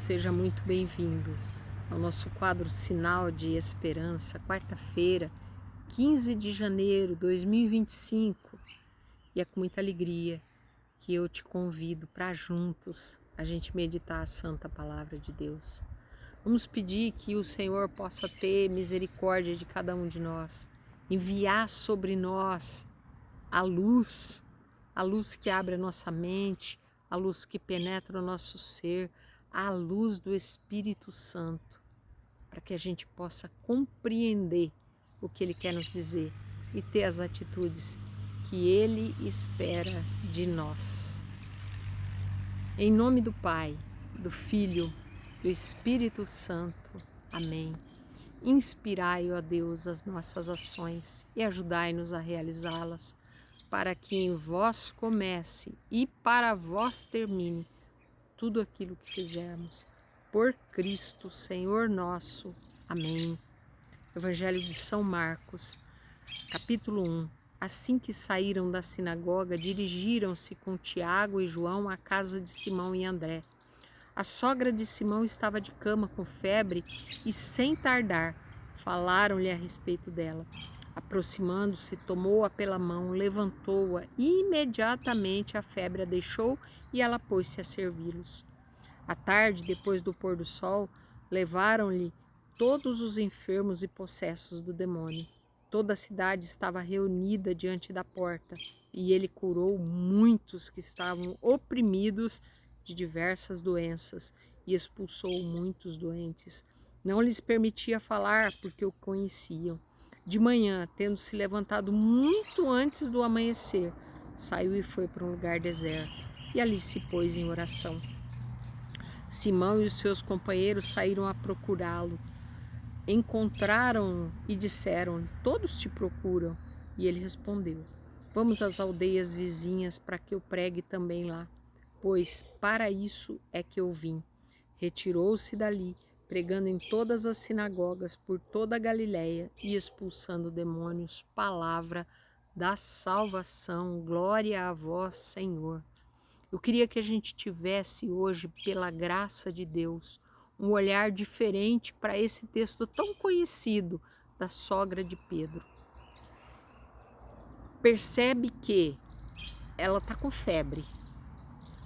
seja muito bem-vindo ao nosso quadro Sinal de Esperança, quarta-feira, 15 de janeiro de 2025. E é com muita alegria que eu te convido para juntos a gente meditar a santa palavra de Deus. Vamos pedir que o Senhor possa ter misericórdia de cada um de nós, enviar sobre nós a luz que abre a nossa mente, a luz que penetra o nosso ser, a luz do Espírito Santo, para que a gente possa compreender o que Ele quer nos dizer e ter as atitudes que Ele espera de nós. Em nome do Pai, do Filho, do Espírito Santo. Amém. Inspirai, ó Deus, as nossas ações e ajudai-nos a realizá-las, para que em vós comece e para vós termine tudo aquilo que fizermos. Por Cristo, Senhor nosso. Amém. Evangelho de São Marcos, capítulo 1. Assim que saíram da sinagoga, dirigiram-se com Tiago e João à casa de Simão e André. A sogra de Simão estava de cama com febre e, sem tardar, falaram-lhe a respeito dela. Aproximando-se, tomou-a pela mão, levantou-a e imediatamente a febre a deixou e ela pôs-se a servi-los. À tarde, depois do pôr do sol, levaram-lhe todos os enfermos e possessos do demônio. Toda a cidade estava reunida diante da porta e ele curou muitos que estavam oprimidos de diversas doenças e expulsou muitos doentes. Não lhes permitia falar porque o conheciam. De manhã, tendo se levantado muito antes do amanhecer, saiu e foi para um lugar deserto e ali se pôs em oração. Simão e os seus companheiros saíram a procurá-lo. Encontraram-no e disseram: todos te procuram. E ele respondeu: vamos às aldeias vizinhas para que eu pregue também lá, pois para isso é que eu vim. Retirou-se dali, pregando em todas as sinagogas por toda a Galiléia e expulsando demônios. Palavra da salvação. Glória a vós, Senhor. Eu queria que a gente tivesse hoje, pela graça de Deus, um olhar diferente para esse texto tão conhecido da sogra de Pedro. Percebe que ela está com febre.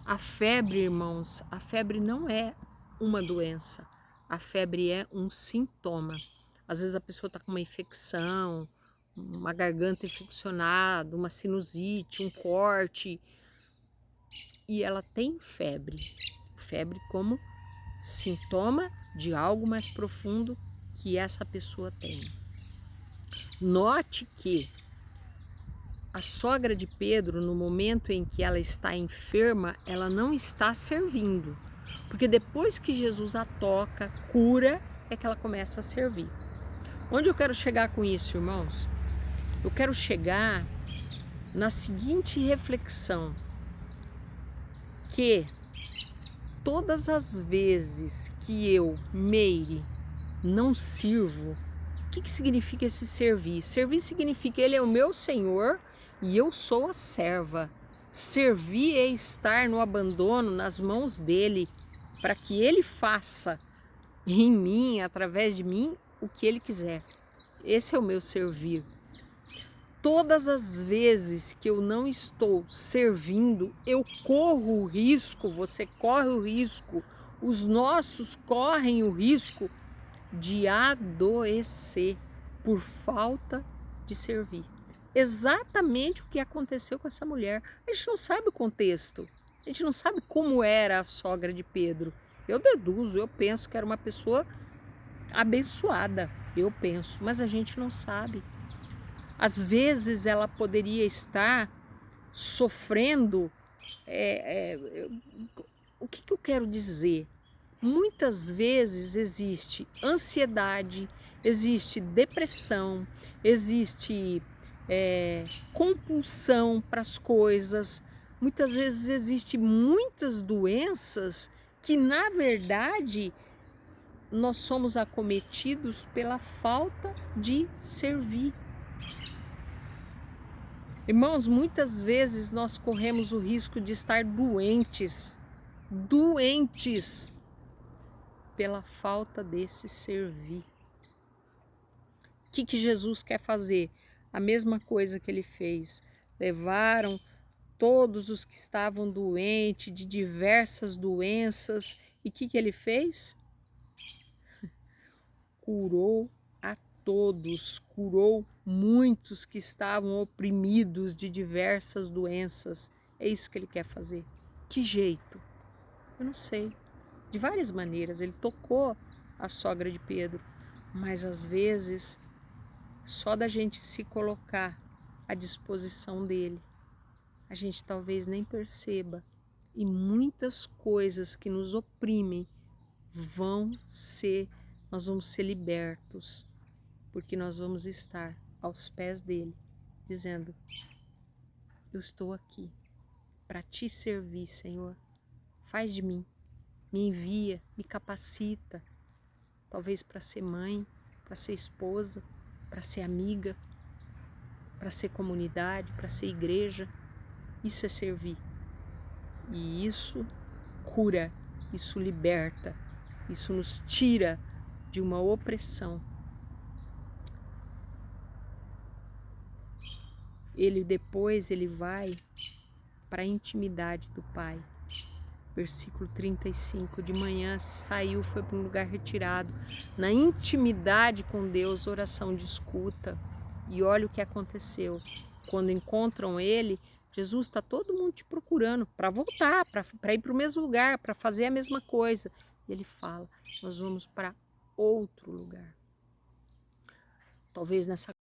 A febre, irmãos, a febre não é uma doença. A febre é um sintoma. Às vezes a pessoa está com uma infecção, uma garganta infeccionada, uma sinusite, um corte, e ela tem febre. Febre como sintoma de algo mais profundo que essa pessoa tem. Note que a sogra de Pedro, no momento em que ela está enferma, ela não está servindo. Porque depois que Jesus a toca, cura, é que ela começa a servir. Onde eu quero chegar com isso, irmãos? Eu quero chegar na seguinte reflexão, que todas as vezes que eu, Meire, não sirvo, o que significa esse servir? Servir significa ele é o meu Senhor e eu sou a serva. Servir é estar no abandono, nas mãos dele, para que ele faça em mim, através de mim, o que ele quiser. Esse é o meu servir. Todas as vezes que eu não estou servindo, eu corro o risco, você corre o risco, os nossos correm o risco de adoecer por falta de servir. Exatamente o que aconteceu com essa mulher. A gente não sabe o contexto, a gente não sabe como era a sogra de Pedro. Eu deduzo, eu penso que era uma pessoa abençoada, eu penso, mas a gente não sabe. Às vezes ela poderia estar sofrendo. O que eu quero dizer? Muitas vezes existe ansiedade, existe depressão, existe compulsão para as coisas. Muitas vezes existem muitas doenças que, na verdade, nós somos acometidos pela falta de servir. Irmãos, muitas vezes nós corremos o risco de estar doentes. pela falta desse servir. O que Jesus quer fazer? A mesma coisa que ele fez. Levaram todos os que estavam doentes, de diversas doenças, e o que ele fez? Curou a todos, curou muitos que estavam oprimidos de diversas doenças. É isso que ele quer fazer. Que jeito? Eu não sei. De várias maneiras. Ele tocou a sogra de Pedro, mas às vezes só da gente se colocar à disposição dele, a gente talvez nem perceba, e muitas coisas que nos oprimem nós vamos ser libertos, porque nós vamos estar aos pés dele, dizendo: eu estou aqui para te servir, Senhor. Faz de mim, me envia, me capacita, talvez para ser mãe, para ser esposa, para ser amiga, para ser comunidade, para ser igreja. Isso é servir. E isso cura, isso liberta, isso nos tira de uma opressão. Depois ele vai para a intimidade do Pai. Versículo 35, de manhã saiu, foi para um lugar retirado, na intimidade com Deus, oração de escuta. E olha o que aconteceu. Quando encontram ele, Jesus, está todo mundo te procurando para voltar, para ir para o mesmo lugar, para fazer a mesma coisa. E ele fala: nós vamos para outro lugar. Talvez nessa